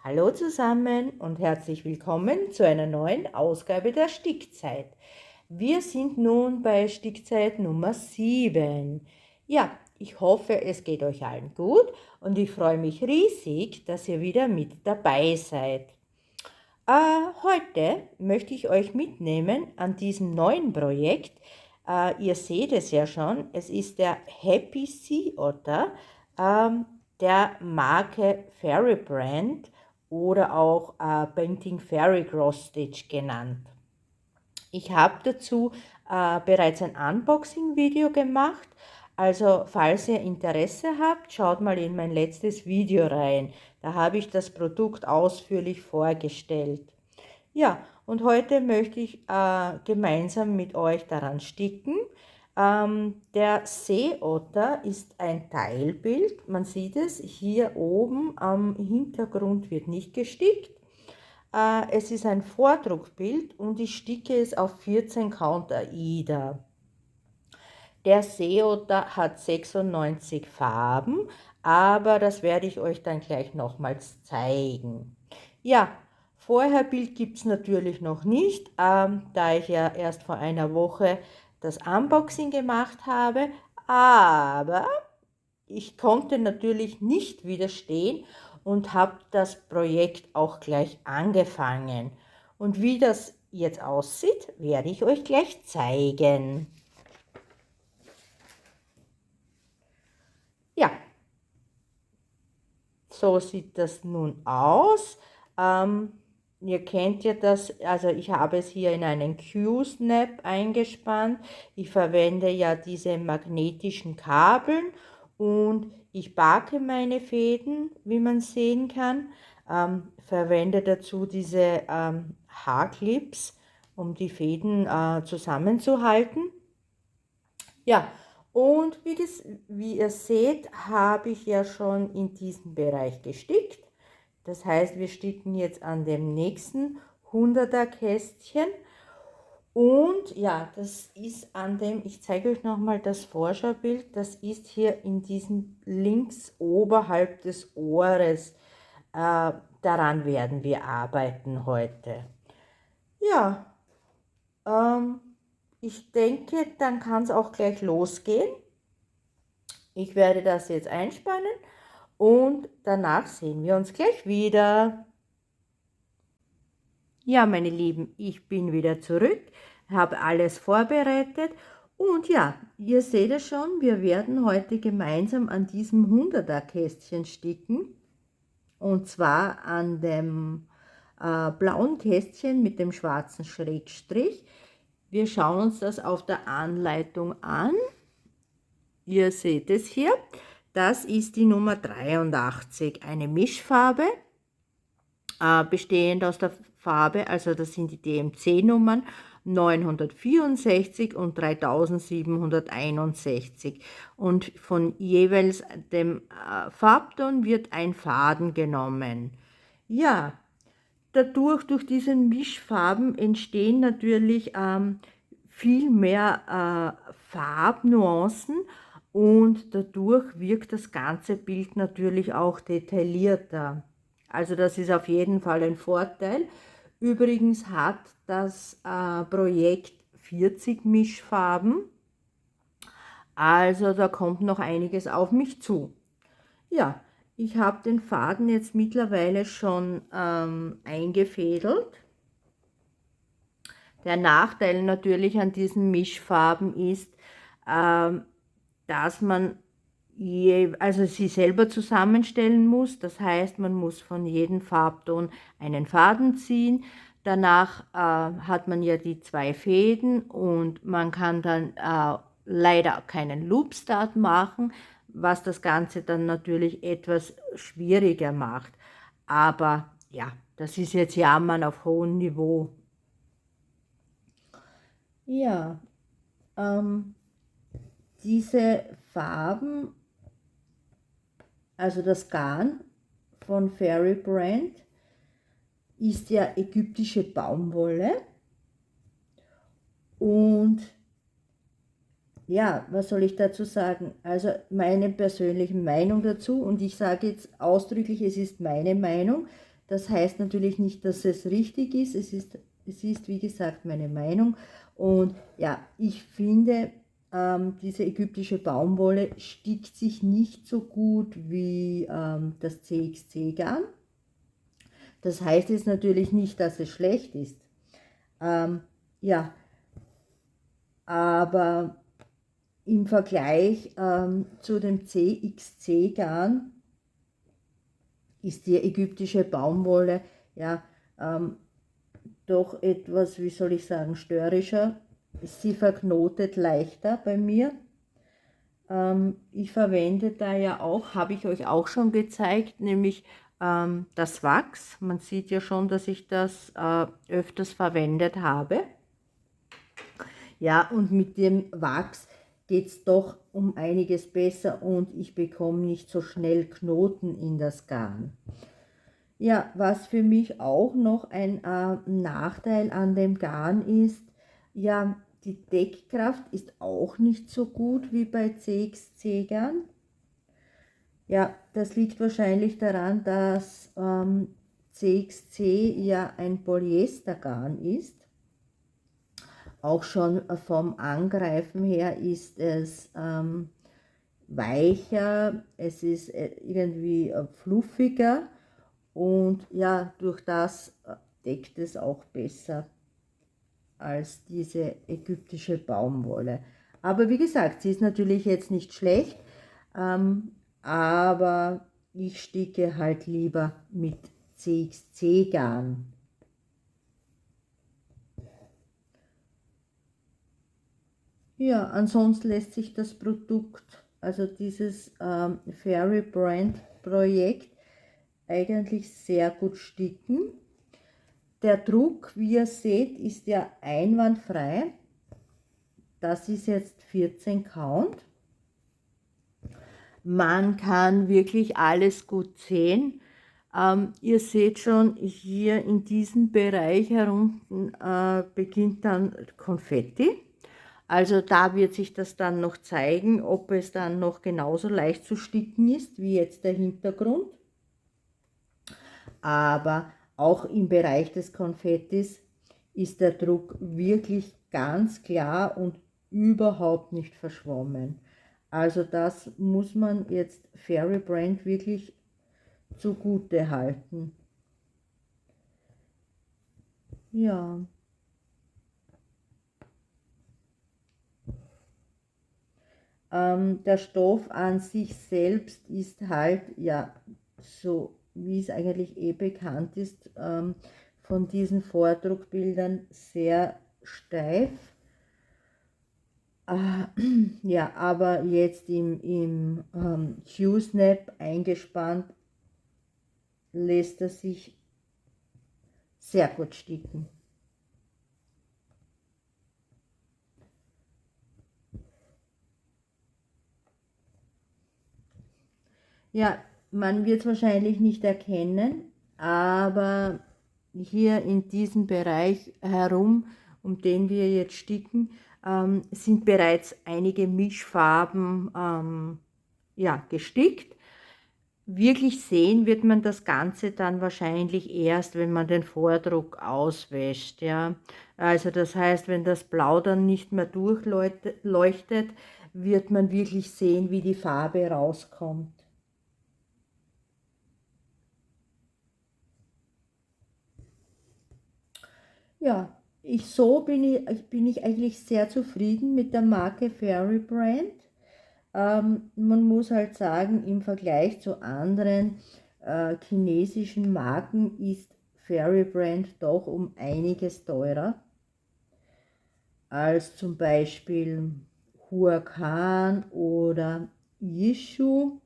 Hallo zusammen und herzlich willkommen zu einer neuen Ausgabe der Stickzeit. Wir sind nun bei Stickzeit Nummer 7. Ja, ich hoffe, es geht euch allen gut und ich freue mich riesig, dass ihr wieder mit dabei seid. Heute möchte ich euch mitnehmen an diesem neuen Projekt. Ihr seht es ja schon, es ist der Happy Sea Otter der Marke Fairy Brand oder auch Painting Fairy Cross Stitch genannt. Ich habe dazu bereits ein Unboxing-Video gemacht, also falls ihr Interesse habt, schaut mal in mein letztes Video rein. Da habe ich das Produkt ausführlich vorgestellt. Ja, und heute möchte ich gemeinsam mit euch daran sticken. Der Seeotter ist ein Teilbild. Man sieht es hier oben am Hintergrund wird nicht gestickt. Es ist ein Vordruckbild und ich sticke es auf 14 Count AIDA. Der Seeotter hat 96 Farben, aber das werde ich euch dann gleich nochmals zeigen. Ja, Vorherbild gibt es natürlich noch nicht, da ich ja erst vor einer Woche das Unboxing gemacht habe, aber ich konnte natürlich nicht widerstehen und habe das Projekt auch gleich angefangen. Und wie das jetzt aussieht, werde ich euch gleich zeigen. Ja, so sieht das nun aus. Ihr kennt ja das, also ich habe es hier in einen Q-Snap eingespannt. Ich verwende ja diese magnetischen Kabeln und ich backe meine Fäden, wie man sehen kann. Verwende dazu diese Haarclips, um die Fäden zusammenzuhalten. Ja, und wie ihr seht, habe ich ja schon in diesem Bereich gestickt. Das heißt, wir sticken jetzt an dem nächsten 100er Kästchen. Und ja, das ist an dem, ich zeige euch nochmal das Vorschaubild, das ist hier in diesem links oberhalb des Ohres. Daran werden wir arbeiten heute. Ja, ich denke, dann kann es auch gleich losgehen. Ich werde das jetzt einspannen und danach sehen wir uns gleich wieder. Ja, meine Lieben, ich bin wieder zurück, habe alles vorbereitet und ja, ihr seht es schon, wir werden heute gemeinsam an diesem 100er Kästchen sticken und zwar an dem blauen Kästchen mit dem schwarzen Schrägstrich. Wir schauen uns das auf der Anleitung an. Ihr seht es hier, das ist die Nummer 83, eine Mischfarbe, bestehend aus der Farbe, also das sind die DMC-Nummern 964 und 3761 und von jeweils dem Farbton wird ein Faden genommen. Ja, durch diesen Mischfarben entstehen natürlich viel mehr Farbnuancen und dadurch wirkt das ganze Bild natürlich auch detaillierter. Also das ist auf jeden Fall ein Vorteil. Übrigens hat das Projekt 40 Mischfarben, also da kommt noch einiges auf mich zu. Ja, ich habe den Faden jetzt mittlerweile schon eingefädelt. Der Nachteil natürlich an diesen Mischfarben ist, dass man also sie selber zusammenstellen muss. Das heißt, man muss von jedem Farbton einen Faden ziehen. Danach hat man ja die zwei Fäden und man kann dann leider keinen Loopstart machen, was das Ganze dann natürlich etwas schwieriger macht. Aber ja, das ist jetzt Jammern auf hohem Niveau. Ja, diese Farben, also das Garn von Fairy Brand, ist ja ägyptische Baumwolle. Und ja, was soll ich dazu sagen? Also meine persönliche Meinung dazu, und ich sage jetzt ausdrücklich, es ist meine Meinung, Das heißt natürlich nicht, dass es richtig ist. Es ist wie gesagt, meine Meinung. Und ja, ich finde, diese ägyptische Baumwolle stickt sich nicht so gut wie das CXC-Garn. Das heißt jetzt natürlich nicht, dass es schlecht ist. Ja, aber im Vergleich zu dem CXC-Garn ist die ägyptische Baumwolle ja doch etwas, wie soll ich sagen, störrischer. Sie verknotet leichter bei mir. Ich verwende da ja auch, habe ich euch auch schon gezeigt, nämlich das Wachs. Man sieht ja schon, dass ich das öfters verwendet habe. Ja, und mit dem Wachs geht es doch um einiges besser und ich bekomme nicht so schnell Knoten in das Garn. Ja, was für mich auch noch ein Nachteil an dem Garn ist, ja, die Deckkraft ist auch nicht so gut wie bei CXC-Garn. Ja, das liegt wahrscheinlich daran, dass CXC ja ein Polyestergarn ist. Auch schon vom Angreifen her ist es weicher, es ist irgendwie fluffiger und ja, durch das deckt es auch besser als diese ägyptische Baumwolle. Aber wie gesagt, sie ist natürlich jetzt nicht schlecht, aber ich sticke halt lieber mit CXC-Garn. Ja, ansonsten lässt sich das Produkt, also dieses Fairy Brand Projekt, eigentlich sehr gut sticken. Der Druck, wie ihr seht, ist ja einwandfrei. Das ist jetzt 14 Count. Man kann wirklich alles gut sehen. Ihr seht schon, hier in diesem Bereich herunten beginnt dann Konfetti. Also da wird sich das dann noch zeigen, ob es dann noch genauso leicht zu sticken ist, wie jetzt der Hintergrund. Aber auch im Bereich des Konfettis ist der Druck wirklich ganz klar und überhaupt nicht verschwommen. Also das muss man jetzt Fairy Brand wirklich zugute halten. Ja. Der Stoff an sich selbst ist halt, ja, so wie es eigentlich eh bekannt ist, von diesen Vordruckbildern sehr steif. Ja, aber jetzt im Q-Snap eingespannt lässt er sich sehr gut sticken. Ja, man wird es wahrscheinlich nicht erkennen, aber hier in diesem Bereich herum, um den wir jetzt sticken, sind bereits einige Mischfarben ja, gestickt. Wirklich sehen wird man das Ganze dann wahrscheinlich erst, wenn man den Vordruck auswäscht. Ja? Also das heißt, wenn das Blau dann nicht mehr durchleuchtet, wird man wirklich sehen, wie die Farbe rauskommt. Ja, bin ich eigentlich sehr zufrieden mit der Marke Fairy Brand. Man muss halt sagen, im Vergleich zu anderen chinesischen Marken ist Fairy Brand doch um einiges teurer als zum Beispiel Huacan oder Yishu.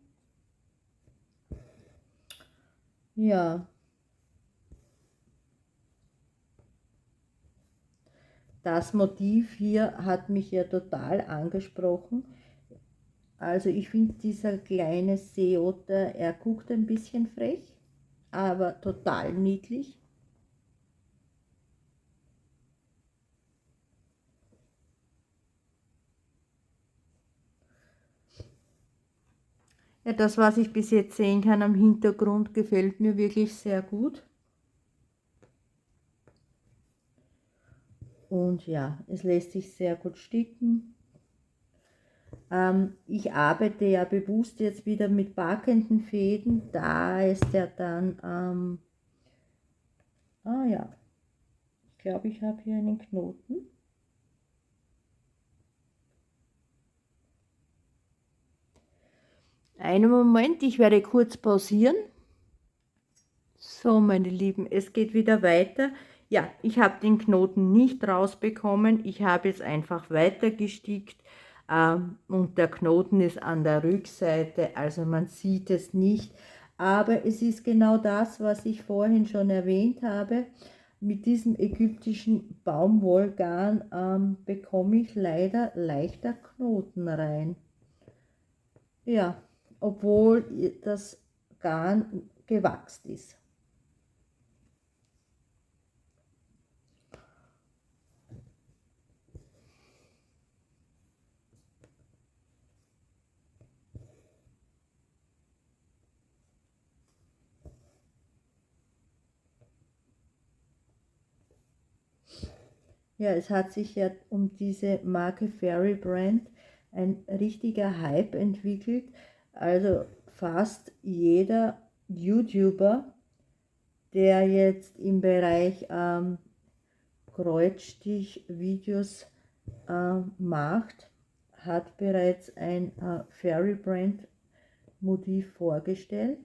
Ja, das Motiv hier hat mich ja total angesprochen. Also ich finde, dieser kleine Seeotter, er guckt ein bisschen frech, aber total niedlich. Ja, das, was ich bis jetzt sehen kann am Hintergrund, gefällt mir wirklich sehr gut. Und ja, es lässt sich sehr gut sticken. Ich arbeite ja bewusst jetzt wieder mit backenden Fäden, da ist ja dann, ja, ich glaube, ich habe hier einen Knoten. Einen Moment, ich werde kurz pausieren. So, meine Lieben, es geht wieder weiter. Ja, ich habe den Knoten nicht rausbekommen. Ich habe jetzt einfach weiter gestickt und der Knoten ist an der Rückseite, also man sieht es nicht. Aber es ist genau das, was ich vorhin schon erwähnt habe. Mit diesem ägyptischen Baumwollgarn bekomme ich leider leichter Knoten rein. Ja, obwohl das Garn gewachst ist. Ja, es hat sich ja um diese Marke Fairy Brand ein richtiger Hype entwickelt. Also fast jeder YouTuber, der jetzt im Bereich Kreuzstich-Videos macht, hat bereits ein Fairy Brand Motiv vorgestellt.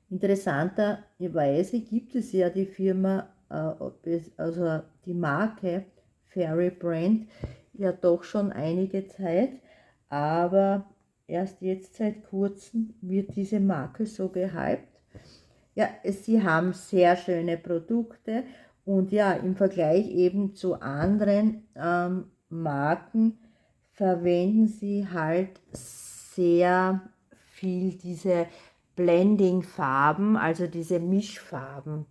Interessanterweise gibt es ja die Firma, also die Marke Fairy Brand, ja doch schon einige Zeit, aber erst jetzt seit kurzem wird diese Marke so gehypt. Ja, sie haben sehr schöne Produkte und ja, im Vergleich eben zu anderen Marken verwenden sie halt sehr viel diese Blending-Farben, also diese Mischfarben.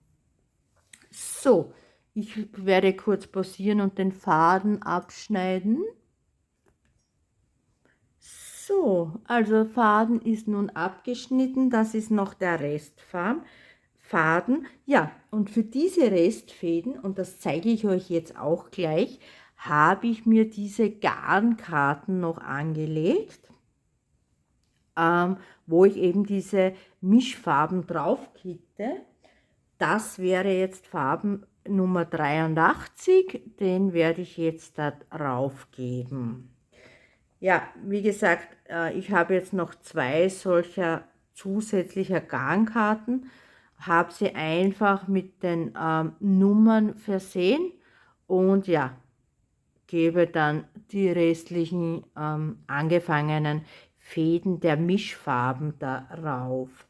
So, ich werde kurz pausieren und den Faden abschneiden. So, also Faden ist nun abgeschnitten, das ist noch der Restfaden. Ja, und für diese Restfäden, und das zeige ich euch jetzt auch gleich, habe ich mir diese Garnkarten noch angelegt, wo ich eben diese Mischfarben draufkitte. Das wäre jetzt Farben Nummer 83, den werde ich jetzt da drauf geben. Ja, wie gesagt, ich habe jetzt noch 2 solcher zusätzlicher Garnkarten, habe sie einfach mit den Nummern versehen und ja, gebe dann die restlichen angefangenen Fäden der Mischfarben darauf.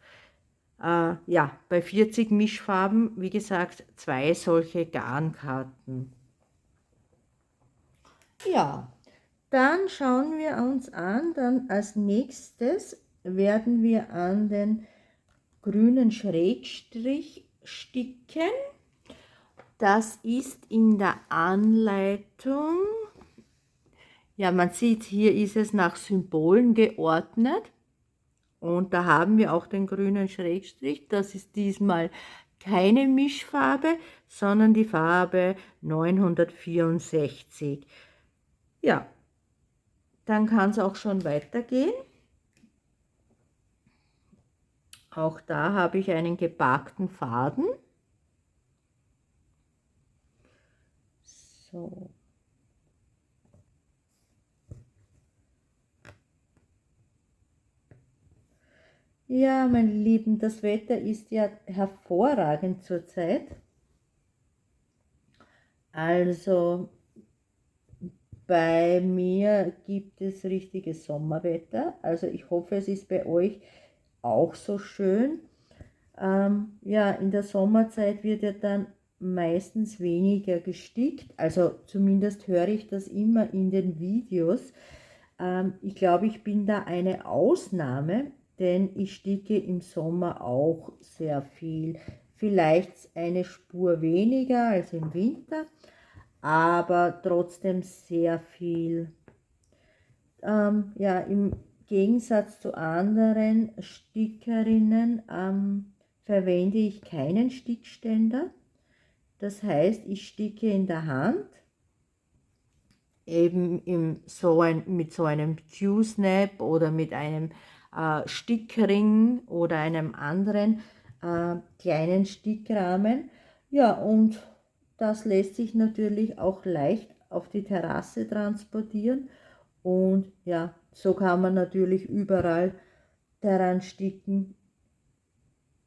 Ja, bei 40 Mischfarben, wie gesagt, 2 solche Garnkarten. Ja, dann schauen wir uns an, dann als nächstes werden wir an den grünen Schrägstrich sticken. Das ist in der Anleitung, ja, man sieht, hier ist es nach Symbolen geordnet und da haben wir auch den grünen Schrägstrich. Das ist diesmal keine Mischfarbe, sondern die Farbe 964. Ja, dann kann es auch schon weitergehen. Auch da habe ich einen gebarkten Faden. So. Ja, meine Lieben, das Wetter ist ja hervorragend zurzeit. Also bei mir gibt es richtiges Sommerwetter. Also ich hoffe, es ist bei euch auch so schön. Ja, in der Sommerzeit wird ja dann meistens weniger gestickt. Also zumindest höre ich das immer in den Videos. Ich glaube, ich bin da eine Ausnahme, denn ich sticke im Sommer auch sehr viel. Vielleicht eine Spur weniger als im Winter, aber trotzdem sehr viel. Ja, im Gegensatz zu anderen Stickerinnen verwende ich keinen Stickständer, Das heißt, ich sticke in der Hand, eben mit so einem Q-Snap oder mit einem Stickring oder einem anderen kleinen Stickrahmen. Ja, und das lässt sich natürlich auch leicht auf die Terrasse transportieren. Und ja, so kann man natürlich überall daran sticken.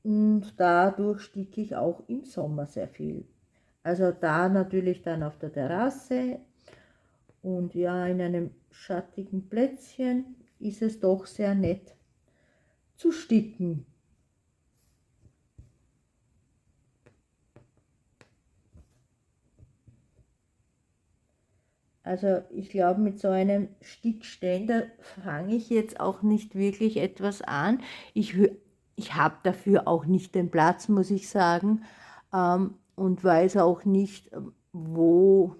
Und dadurch sticke ich auch im Sommer sehr viel. Also da natürlich dann auf der Terrasse und ja, in einem schattigen Plätzchen ist es doch sehr nett zu sticken. Also ich glaube, mit so einem Stickständer fange ich jetzt auch nicht wirklich etwas an. Ich habe dafür auch nicht den Platz, muss ich sagen, und weiß auch nicht, wo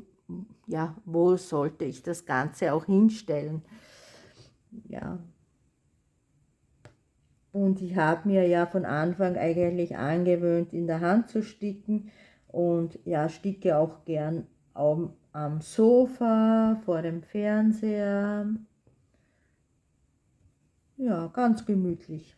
sollte ich das Ganze auch hinstellen. Ja. Und ich habe mir ja von Anfang eigentlich angewöhnt, in der Hand zu sticken und ja, sticke auch gern am Sofa, vor dem Fernseher. Ja, ganz gemütlich.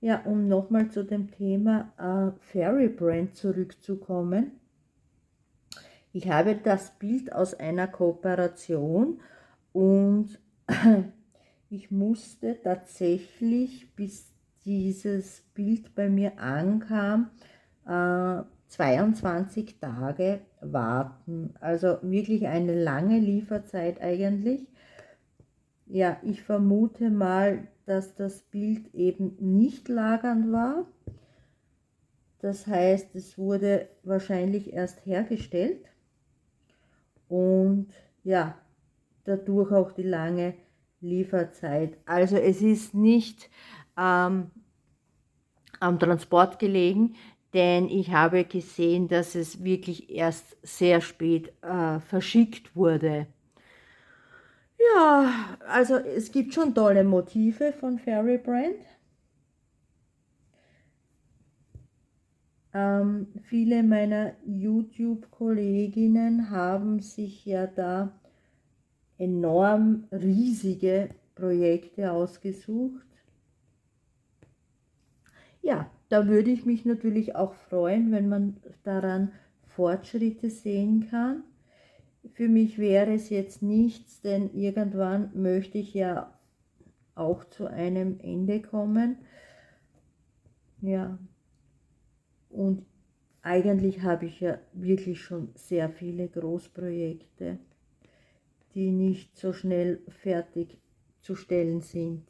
Ja, um nochmal zu dem Thema Fairy Brand zurückzukommen. Ich habe das Bild aus einer Kooperation und ich musste tatsächlich, bis dieses Bild bei mir ankam, 22 Tage warten. Also wirklich eine lange Lieferzeit eigentlich. Ja, ich vermute mal, dass das Bild eben nicht lagernd war. Das heißt, es wurde wahrscheinlich erst hergestellt und ja, dadurch auch die lange Lieferzeit. Also es ist nicht am Transport gelegen, denn ich habe gesehen, dass es wirklich erst sehr spät verschickt wurde. Ja, also es gibt schon tolle Motive von Fairy Brand. Viele meiner YouTube-Kolleginnen haben sich ja da enorm riesige Projekte ausgesucht. Ja, da würde ich mich natürlich auch freuen, wenn man daran Fortschritte sehen kann. Für mich wäre es jetzt nichts, denn irgendwann möchte ich ja auch zu einem Ende kommen. Ja, und eigentlich habe ich ja wirklich schon sehr viele Großprojekte, die nicht so schnell fertigzustellen sind.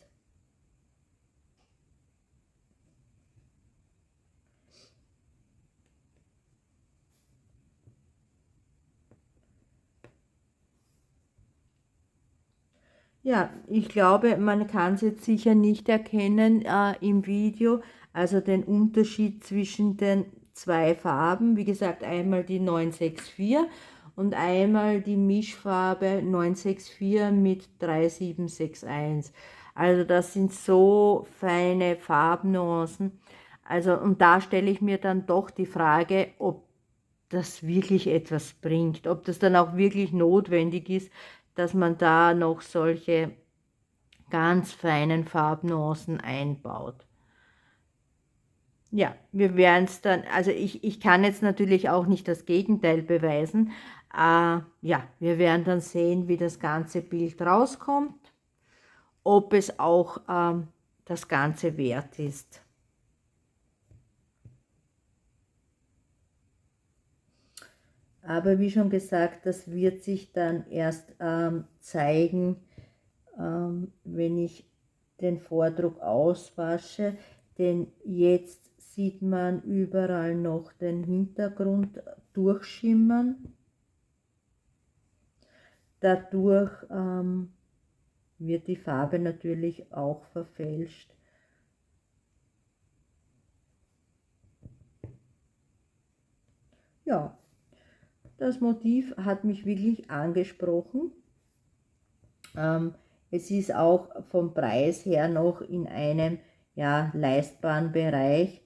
Ja, ich glaube, man kann es jetzt sicher nicht erkennen im Video, also den Unterschied zwischen den zwei Farben. Wie gesagt, einmal die 964 und einmal die Mischfarbe 964 mit 3761. Also das sind so feine Farbnuancen. Also und da stelle ich mir dann doch die Frage, ob das wirklich etwas bringt, ob das dann auch wirklich notwendig ist, dass man da noch solche ganz feinen Farbnuancen einbaut. Ja, wir werden es dann, also ich kann jetzt natürlich auch nicht das Gegenteil beweisen. Ja, wir werden dann sehen, wie das ganze Bild rauskommt, ob es auch das Ganze wert ist. Aber wie schon gesagt, das wird sich dann erst zeigen, wenn ich den Vordruck auswasche, denn jetzt sieht man überall noch den Hintergrund durchschimmern. Dadurch wird die Farbe natürlich auch verfälscht. Ja, das Motiv hat mich wirklich angesprochen. Es ist auch vom Preis her noch in einem leistbaren Bereich.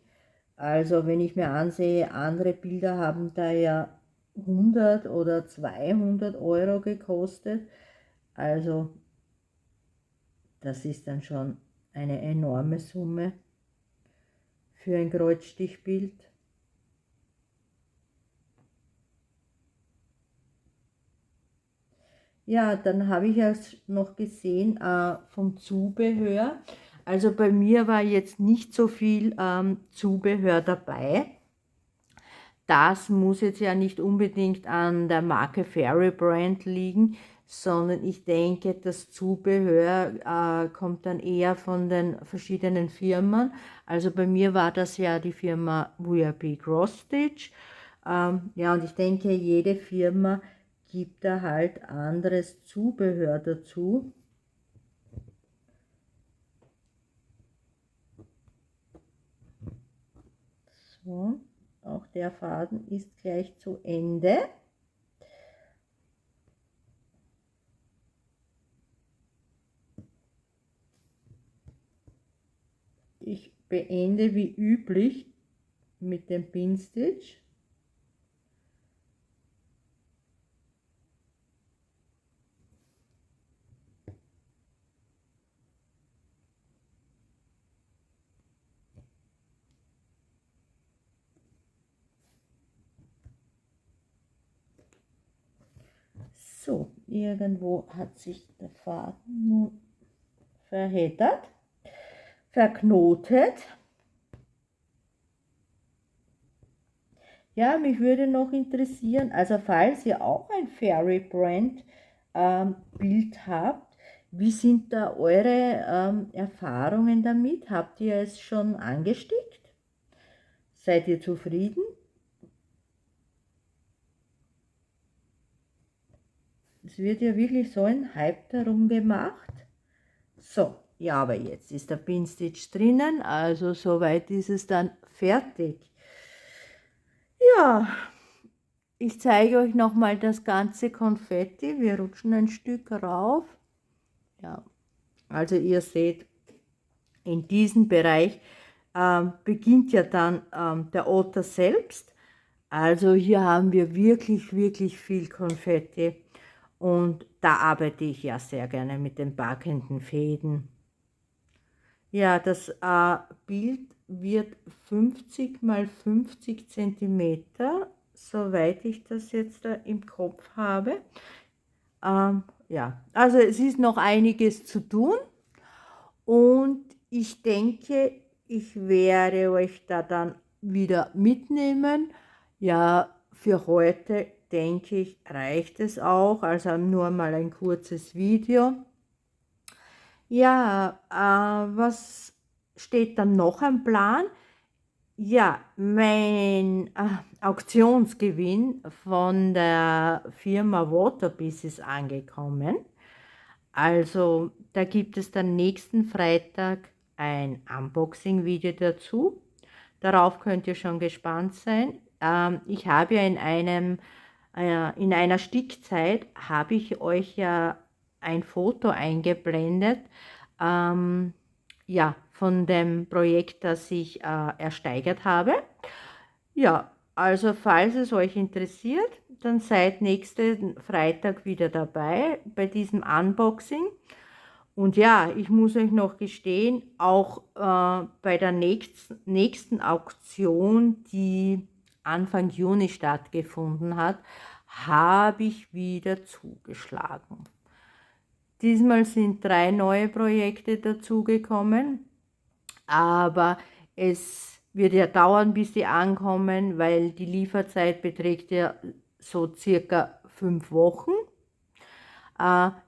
Also wenn ich mir ansehe, andere Bilder haben da ja 100 oder 200 Euro gekostet. Also das ist dann schon eine enorme Summe für ein Kreuzstichbild. Ja, dann habe ich ja noch gesehen vom Zubehör. Also bei mir war jetzt nicht so viel Zubehör dabei. Das muss jetzt ja nicht unbedingt an der Marke Fairy Brand liegen, sondern ich denke, das Zubehör kommt dann eher von den verschiedenen Firmen. Also bei mir war das ja die Firma WRP Cross Stitch. Ja, und ich denke, jede Firma gibt da halt anderes Zubehör dazu. So, auch der Faden ist gleich zu Ende. Ich beende wie üblich mit dem Pinstitch. So, irgendwo hat sich der Faden nun verheddert, verknotet. Ja, mich würde noch interessieren, also falls ihr auch ein Fairy Brand Bild habt, wie sind da eure Erfahrungen damit? Habt ihr es schon angestickt? Seid ihr zufrieden? Es wird ja wirklich so ein Hype darum gemacht. So, ja, aber jetzt ist der Pinstitch drinnen, also soweit ist es dann fertig. Ja, ich zeige euch nochmal das ganze Konfetti. Wir rutschen ein Stück rauf. Ja, also ihr seht, in diesem Bereich beginnt ja dann der Otter selbst. Also hier haben wir wirklich, wirklich viel Konfetti. Und da arbeite ich ja sehr gerne mit den backenden Fäden. Ja, das Bild wird 50 mal 50 cm, soweit ich das jetzt da im Kopf habe. Ja, also es ist noch einiges zu tun und ich denke, ich werde euch da dann wieder mitnehmen. Ja, für heute denke ich, reicht es auch, also nur mal ein kurzes Video. Ja, was steht dann noch am Plan? Ja, mein Auktionsgewinn von der Firma Waterbiz ist angekommen. Also da gibt es dann nächsten Freitag ein Unboxing-Video dazu. Darauf könnt ihr schon gespannt sein. Ich habe ja in einer Stickzeit habe ich euch ja ein Foto eingeblendet, ja, von dem Projekt, das ich ersteigert habe. Ja, also falls es euch interessiert, dann seid nächsten Freitag wieder dabei bei diesem Unboxing. Und ja, ich muss euch noch gestehen, auch bei der nächsten Auktion, die Anfang Juni stattgefunden hat, habe ich wieder zugeschlagen. Diesmal sind 3 neue Projekte dazugekommen, aber es wird ja dauern, bis die ankommen, weil die Lieferzeit beträgt ja so circa 5 Wochen.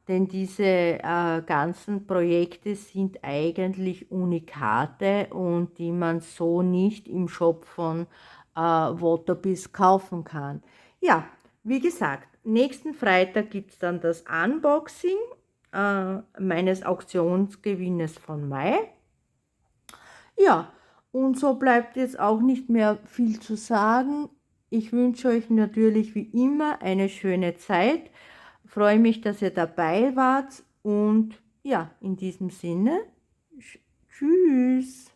Denn diese ganzen Projekte sind eigentlich Unikate und die man so nicht im Shop von Waterbiz kaufen kann. Ja, wie gesagt, nächsten Freitag gibt es dann das Unboxing meines Auktionsgewinnes von Mai. Ja, und so bleibt jetzt auch nicht mehr viel zu sagen. Ich wünsche euch natürlich wie immer eine schöne Zeit. Freue mich, dass ihr dabei wart und ja, in diesem Sinne, tschüss.